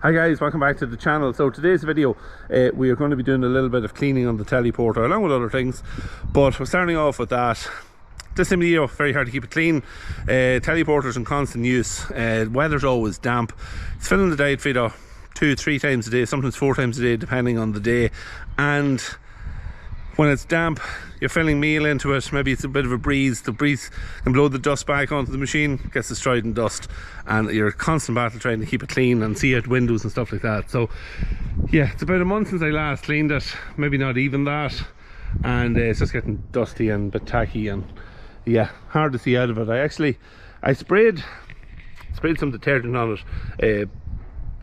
Hi guys, welcome back to the channel. So today's video we are going to be doing a little bit of cleaning on the teleporter along with other things, but we're starting off with that. This time of the year, very hard to keep it clean. Teleporter's in constant use. Weather's always damp. It's filling the diet feeder 2-3 times a day, sometimes 4 times a day depending on the day, and when it's damp you're filling meal into it. Maybe it's a bit of a breeze, the breeze can blow the dust back onto the machine, gets destroyed in dust, and you're a constant battle trying to keep it clean and see out windows and stuff like that. So yeah, it's about a month since I last cleaned it, maybe not even that, and it's just getting dusty and a bit tacky and yeah, hard to see out of it. I sprayed some detergent on it a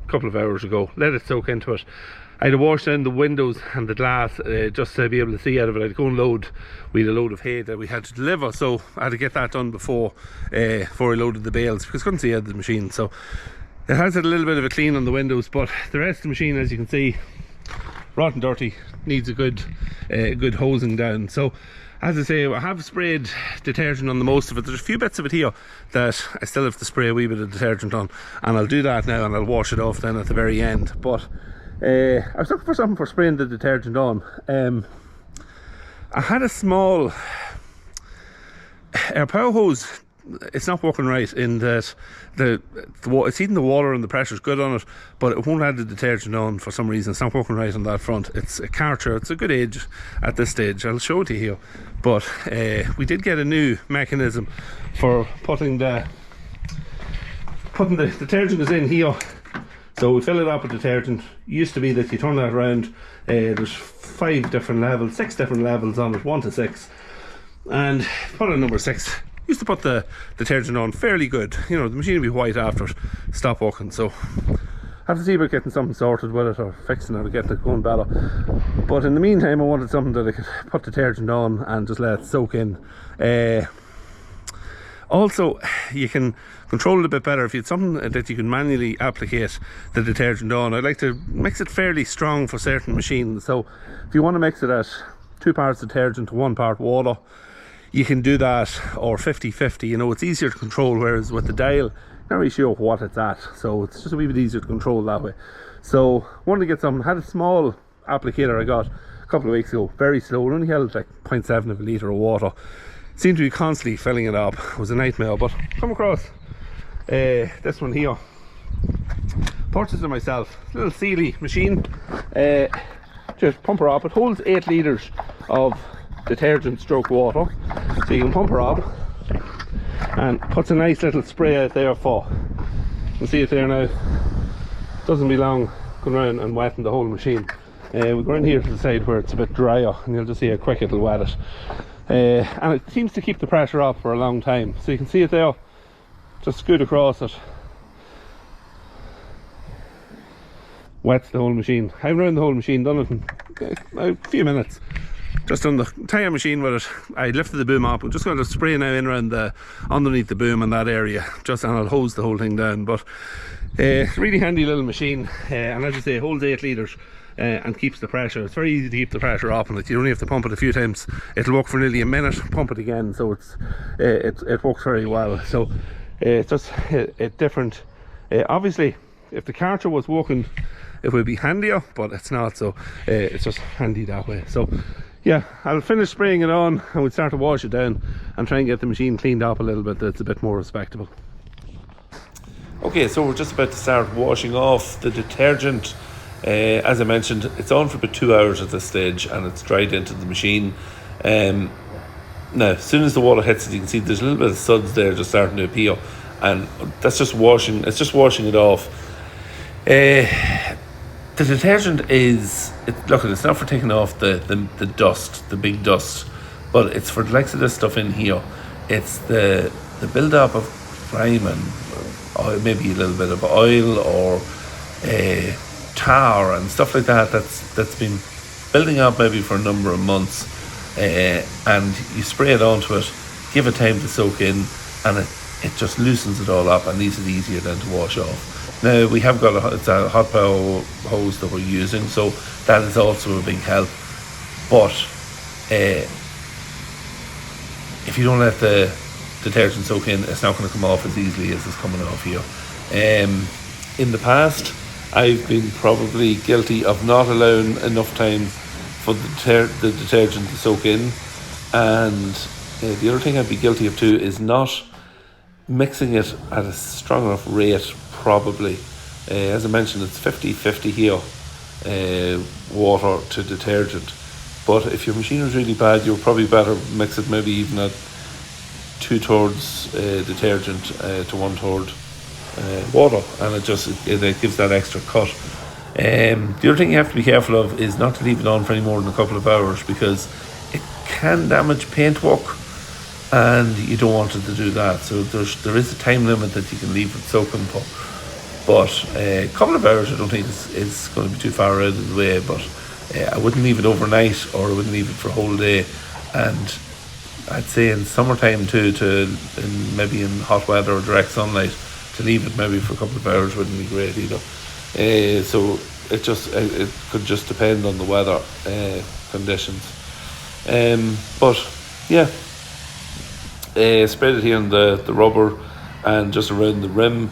couple of hours ago, let it soak into it. I had to wash down the windows and the glass just to be able to see out of it. I had to go and load, we had a load of hay that we had to deliver, so I had to get that done before I loaded the bales because I couldn't see out of the machine. So it has had a little bit of a clean on the windows, but the rest of the machine, as you can see, rotten dirty, needs a good hosing down. So as I say, I have sprayed detergent on the most of it. There's a few bits of it here that I still have to spray a wee bit of detergent on, and I'll do that now and I'll wash it off then at the very end. But I was looking for something for spraying the detergent on. I had a small our power hose. It's not working right in that it's heating the water and the pressure's good on it, but it won't add the detergent on for some reason. It's not working right on that front. It's a Karcher. It's a good age at this stage. I'll show it to you here. But we did get a new mechanism for putting the detergent is in here. So we fill it up with detergent. It used to be that you turn that around, there's 6 different levels on it, 1 to 6, and put on number 6. Used to put the detergent on fairly good, you know, the machine would be white after it stopped working. So I have to see about getting something sorted with it or fixing it or getting it going better. But in the meantime, I wanted something that I could put detergent on and just let it soak in. Also, you can control it a bit better if you had something that you can manually applicate the detergent on. I like to mix it fairly strong for certain machines. So if you want to mix it at 2 parts detergent to 1 part water, you can do that, or 50-50. You know, it's easier to control, whereas with the dial, you're not really sure what it's at. So it's just a wee bit easier to control that way. So wanted to get something. Had a small applicator I got a couple of weeks ago, very slow. It only held like 0.7 of a litre of water. Seemed to be constantly filling it up. It was a nightmare. But come across this one here, purchased it myself. Little Silage machine, just pump her up. It holds 8 litres of detergent stroke water, so you can pump her up, and puts a nice little spray out there for, you can see it there now, doesn't be long going around and wetting the whole machine. We go in here to the side where it's a bit drier and you'll just see how quick it'll wet it, and it seems to keep the pressure up for a long time. So you can see it there, just scoot across it, wets the whole machine. I've run the whole machine, done it in a few minutes. Just on the entire machine with it. I lifted the boom up. I'm just going to spray now in around underneath the boom in that area, just, and I'll hose the whole thing down. But really handy little machine, and as I say, it holds 8 litres and keeps the pressure. It's very easy to keep the pressure up on it. You only have to pump it a few times. It'll work for nearly a minute, pump it again, so it works very well. So it's just a different, obviously if the Karcher was working it would be handier, but it's not, so it's just handy that way. So yeah, I'll finish spraying it on and we'll start to wash it down and try and get the machine cleaned up a little bit, that's a bit more respectable. Okay, so we're just about to start washing off the detergent. As I mentioned, it's on for about 2 hours at this stage and it's dried into the machine. Now, as soon as the water hits it, you can see there's a little bit of suds there just starting to appear, and that's just washing, it's just washing it off. The detergent look, it's not for taking off the dust, the big dust, but it's for the likes of this stuff in here. It's the build-up of grime and maybe a little bit of oil or tar and stuff like that that's been building up maybe for a number of months, and you spray it onto it, give it time to soak in, and it just loosens it all up and leaves it easier then to wash off. Now we have got it's a hot power hose that we're using, so that is also a big help. But if you don't let the detergent soak in, it's not going to come off as easily as it's coming off here. In the past, I've been probably guilty of not allowing enough time for the detergent to soak in, and the other thing I'd be guilty of too is not mixing it at a strong enough rate, probably. As I mentioned, it's 50-50 here, water to detergent. But if your machine is really bad, you'll probably better mix it maybe even at 2/3 detergent to 1/3 water, and it gives that extra cut. The other thing you have to be careful of is not to leave it on for any more than a couple of hours, because it can damage paintwork, and you don't want it to do that. So there is a time limit that you can leave it soaking for, but a couple of hours I don't think is going to be too far out of the way. But I wouldn't leave it overnight, or I wouldn't leave it for a whole day. And I'd say in summertime too, maybe in hot weather or direct sunlight, to leave it maybe for a couple of hours wouldn't be great either. So it could just depend on the weather conditions. But yeah, spread it here on the rubber and just around the rim.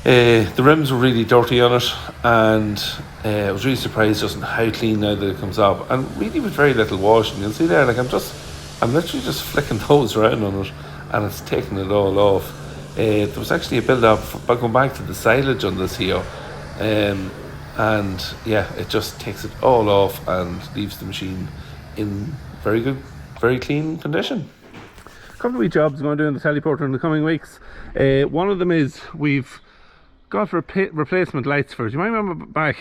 The rims were really dirty on it, and I was really surprised just on how clean now that it comes up, and really with very little washing. You'll see there, like I'm literally just flicking those around on it, and it's taking it all off. There was actually a build-up by going back to the silage on this here, and yeah, it just takes it all off and leaves the machine in very good, very clean condition. A couple of wee jobs I'm going to do in the teleporter in the coming weeks. One of them is we've got replacement lights for it. You might remember back,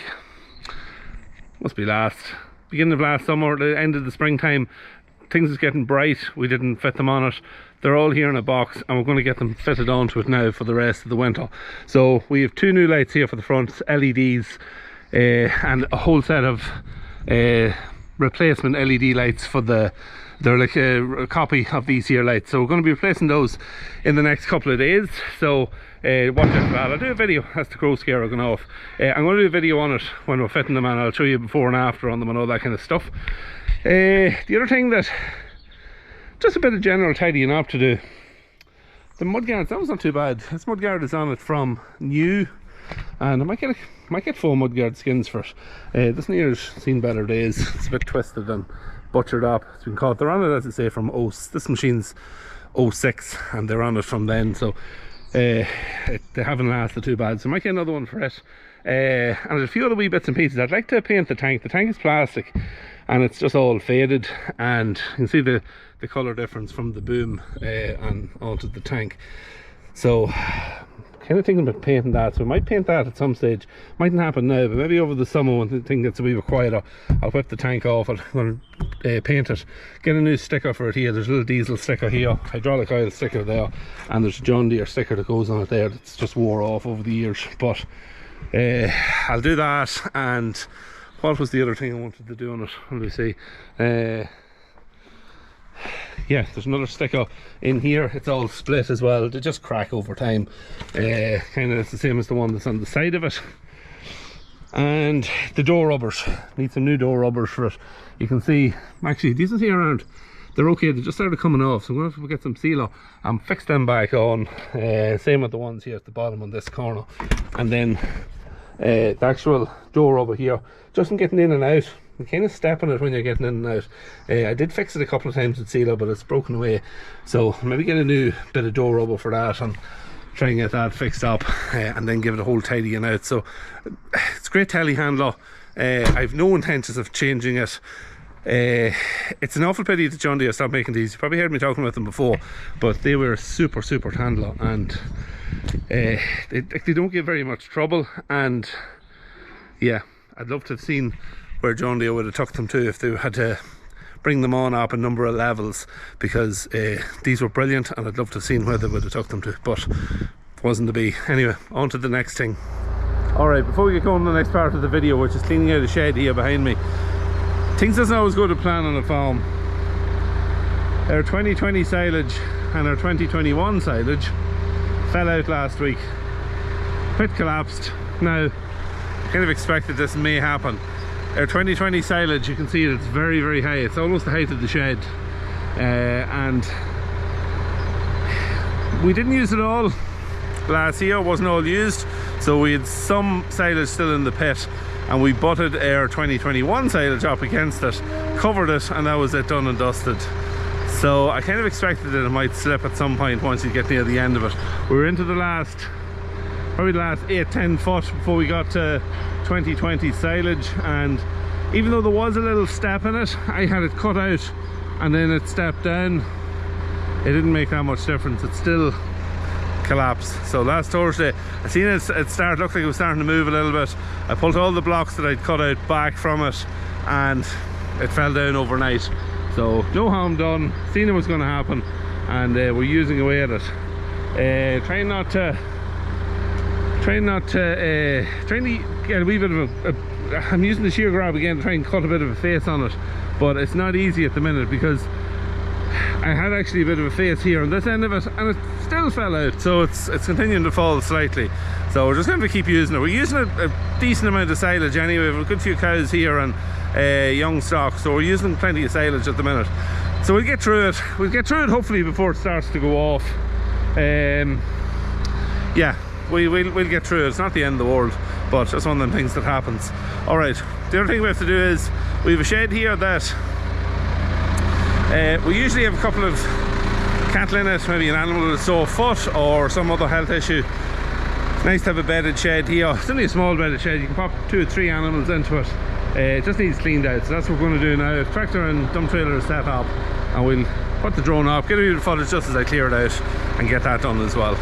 must be beginning of last summer, the end of the springtime, things was getting bright, we didn't fit them on it. They're all here in a box, and we're going to get them fitted onto it now for the rest of the winter. So we have 2 new lights here for the front, LEDs, and a whole set of replacement LED lights for they're like a copy of these here lights. So we're going to be replacing those in the next couple of days. So watch out for that. I'll do a video as the crow scare are going off. I'm going to do a video on it when we're fitting them, and I'll show you before and after on them and all that kind of stuff. The other thing that, just a bit of general tidying up to do. The mudguards, that was not too bad. This mudguard is on it from new, and I might get 4 mudguard skins for it. This near's seen better days. It's a bit twisted and butchered up. It's been caught. They're on it, as I say, from this machine's 06, and they're on it from then. So they haven't lasted too bad. So I might get another one for it. And there's a few other wee bits and pieces. I'd like to paint the tank. The tank is plastic, and it's just all faded, and you can see the colour difference from the boom and onto the tank. So kind of thinking about painting that, so I might paint that at some stage. Mightn't happen now, but maybe over the summer when the thing gets a wee bit quieter, I'll whip the tank off. I'm going to paint it, get a new sticker for it here. There's a little diesel sticker here, hydraulic oil sticker there, and there's a John Deere sticker that goes on it there that's just wore off over the years. But I'll do that. And what was the other thing I wanted to do on it? Let me see. Yeah, there's another sticker in here. It's all split as well. They just crack over time. Kind of it's the same as the one that's on the side of it. And the door rubbers, need some new door rubbers for it. You can see, actually these ones here aren't, they're okay, they just started coming off, so I'm going to have to get some sealer and fix them back on. Same with the ones here at the bottom on this corner. And then the actual door rubber here, just in getting in and out. You kind of step on it when you're getting in and out. I did fix it a couple of times with sealer, but it's broken away, so maybe get a new bit of door rubber for that and try and get that fixed up, and then give it a whole tidying out. So it's a great telehandler. I've no intentions of changing it. It's an awful pity that John Deere stopped making these. You probably heard me talking about them before, but they were a super handler, and they don't give very much trouble. And yeah, I'd love to have seen where John Deere would have took them to if they had to bring them on up a number of levels, because these were brilliant, and I'd love to have seen where they would have took them to, but it wasn't to be. Anyway, on to the next thing. Alright, before we get going to the next part of the video, which is cleaning out a shed here behind me. Things doesn't always go to plan on a farm. Our 2020 silage and our 2021 silage fell out last week. Pit collapsed. Now, I kind of expected this may happen. Our 2020 silage, you can see it's very high. It's almost the height of the shed, and we didn't use it all last year. It wasn't all used, So we had some silage still in the pit, and we butted our 2021 silage up against it, covered it, and that was it, done and dusted. So I kind of expected that it might slip at some point once you get near the end of it. We were into the last, probably the last 8-10 foot before we got to 2020 silage, and even though there was a little step in it, I had it cut out and then it stepped down. It didn't make that much difference. It still collapsed. So last Thursday I seen it start, looked like it was starting to move a little bit. I pulled all the blocks that I'd cut out back from it, and it fell down overnight. So no harm done. Seen it was going to happen, and we're using away at it. Trying to get a wee bit of I'm using the shear grab again to try and cut a bit of a face on it, but it's not easy at the minute because I had actually a bit of a face here on this end of it, and it still fell out. So it's continuing to fall slightly. So we're just going to keep using it. We're using a decent amount of silage anyway. We have a good few cows here and young stock, so we're using plenty of silage at the minute. So we'll get through it. We'll get through it hopefully before it starts to go off. Yeah, we'll get through it. It's not the end of the world, but it's one of them things that happens. All right, the other thing we have to do is we have a shed here that we usually have a couple of cattle in it, maybe an animal with a sore foot or some other health issue. It's nice to have a bedded shed here. It's only a small bedded shed. You can pop 2 or 3 animals into it. It just needs cleaned out, so that's what we're going to do now. Tractor and dump trailer is set up, and we'll put the drone up, get a bit of footage just as I clear it out, and get that done as well.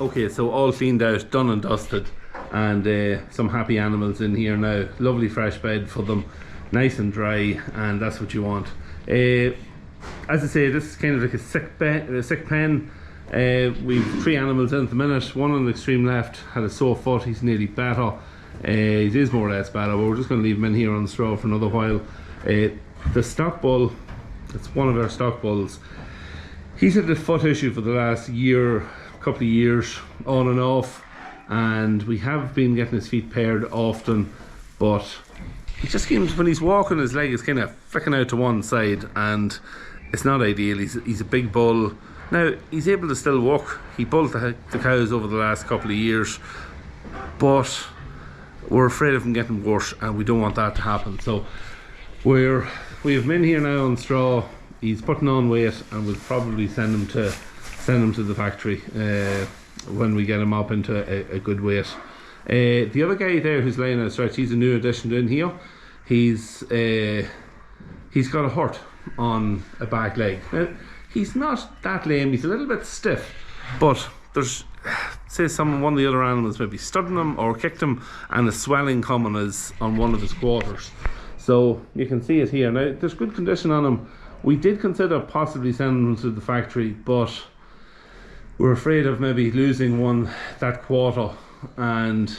Okay, so all cleaned out, done and dusted, and some happy animals in here now. Lovely fresh bed for them, nice and dry, and that's what you want. As I say, this is kind of like a sick pen. We've 3 animals in at the minute. One on the extreme left had a sore foot, he's nearly better. He is more or less better, but we're just going to leave him in here on the straw for another while. The stock bull, it's one of our stock bulls. He's had a foot issue for the last couple of years, on and off, and we have been getting his feet paired often, but he just seems, when he's walking, his leg is kind of flicking out to one side, and it's not ideal. He's a big bull. Now, he's able to still walk. He bulled the cows over the last couple of years, but we're afraid of him getting worse, and we don't want that to happen. So we have him in here now on straw. He's putting on weight, and we'll probably send him to the factory when we get him up into a good weight. The other guy there who's laying out stretch, he's a new addition in here. He's got a hurt on a back leg. Now, he's not that lame, he's a little bit stiff, but there's, say one of the other animals maybe studding him or kicked him, and a swelling coming on one of his quarters. So you can see it here. Now, there's good condition on him. We did consider possibly sending him to the factory, but we're afraid of maybe losing that quarter, and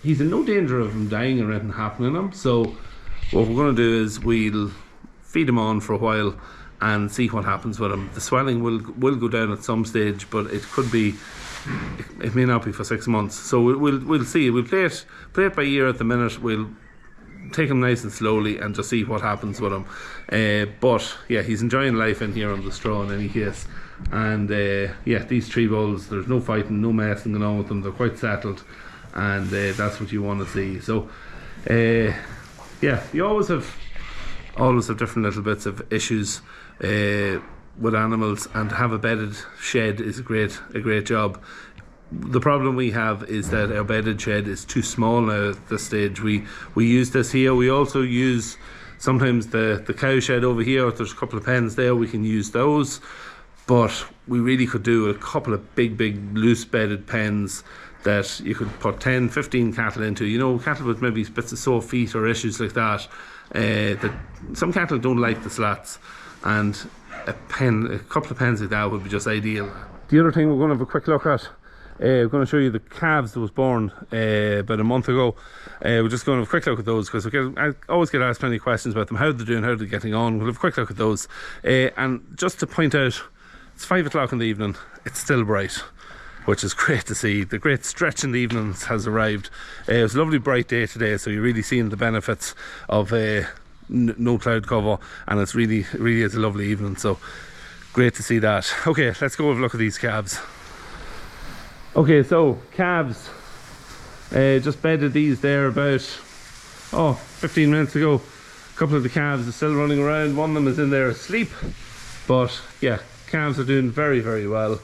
he's in no danger of him dying or anything happening to him. So what we're going to do is we'll feed him on for a while and see what happens with him. The swelling will go down at some stage, but it may not be for 6 months. So we'll see. We'll play it by ear at the minute. We'll take him nice and slowly and just see what happens with him. But yeah, he's enjoying life in here on the straw in any case. And yeah, these 3 bulls, there's no fighting, no messing going on with them. They're quite settled, and that's what you want to see. So yeah, you always have different little bits of issues with animals, and to have a bedded shed is a great job. The problem we have is that our bedded shed is too small now at this stage. We use this here. We also use sometimes the cow shed over here. If there's a couple of pens there, we can use those, but we really could do a couple of big loose bedded pens that you could put 10-15 cattle into. You know, cattle with maybe bits of sore feet or issues like that. That some cattle don't like the slats, and a couple of pens like that would be just ideal. The other thing we're going to have a quick look at, we're going to show you the calves that was born about a month ago. We're just going to have a quick look at those, because I always get asked plenty of questions about them. How they're doing, how they're getting on. We'll have a quick look at those. And just to point out, it's 5 o'clock in the evening. It's still bright, which is great to see. The great stretch in the evenings has arrived. It was a lovely bright day today, so you're really seeing the benefits of no cloud cover, and it's really is a lovely evening. So great to see that. Okay, let's go have a look at these calves. Okay, so calves, just bedded these there about 15 minutes ago. A couple of the calves are still running around. One of them is in there asleep, but yeah, calves are doing very well.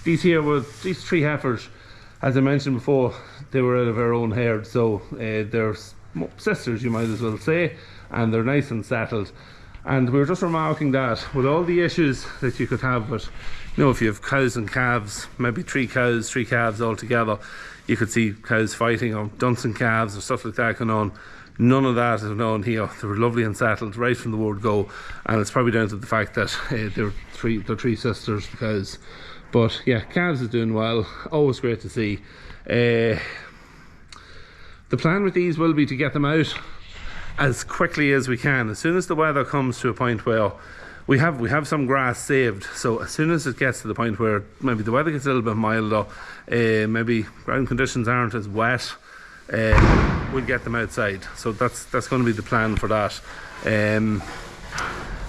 These 3 heifers, as I mentioned before, they were out of our own herd, so they're sisters, you might as well say, and they're nice and settled. And we were just remarking that with all the issues that you could have with, you know, if you have cows and calves, maybe 3 cows, 3 calves all together, you could see cows fighting, or duncing calves or stuff like that going on. None of that is known here. They were lovely and settled right from the word go, and it's probably down to the fact that they're 3 sisters, the cows. But yeah, calves is doing well. Always great to see. The plan with these will be to get them out as quickly as we can. As soon as the weather comes to a point where we have some grass saved, so as soon as it gets to the point where maybe the weather gets a little bit milder, maybe ground conditions aren't as wet, we'll get them outside. So that's going to be the plan for that,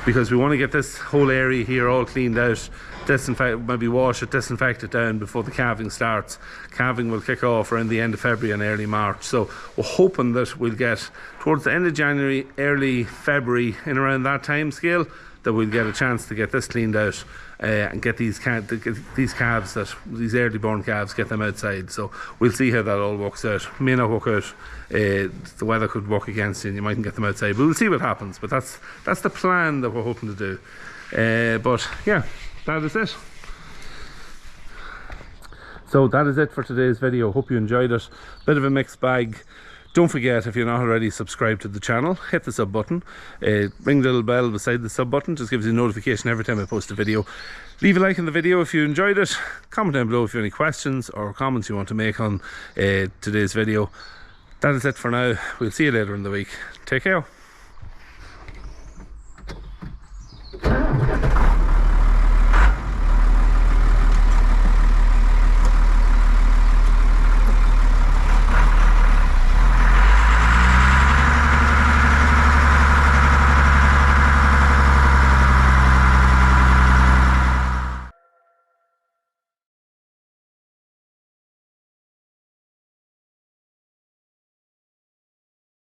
because we want to get this whole area here all cleaned out, maybe wash it, disinfect it down before the calving starts. Calving will kick off around the end of February and early March, so we're hoping that we'll get towards the end of January, early February, in around that time scale, that we'll get a chance to get this cleaned out and get these calves, these early born calves, get them outside. So we'll see how that all works out. May not work out. The weather could work against you and you mightn't get them outside, but we'll see what happens. But that's the plan that we're hoping to do. But yeah, that is it. So that is it for today's video. Hope you enjoyed it. Bit of a mixed bag. Don't forget, if you're not already subscribed to the channel, hit the sub button, ring the little bell beside the sub button, just gives you a notification every time I post a video. Leave a like on the video if you enjoyed it, comment down below if you have any questions or comments you want to make on today's video. That is it for now. We'll see you later in the week. Take care.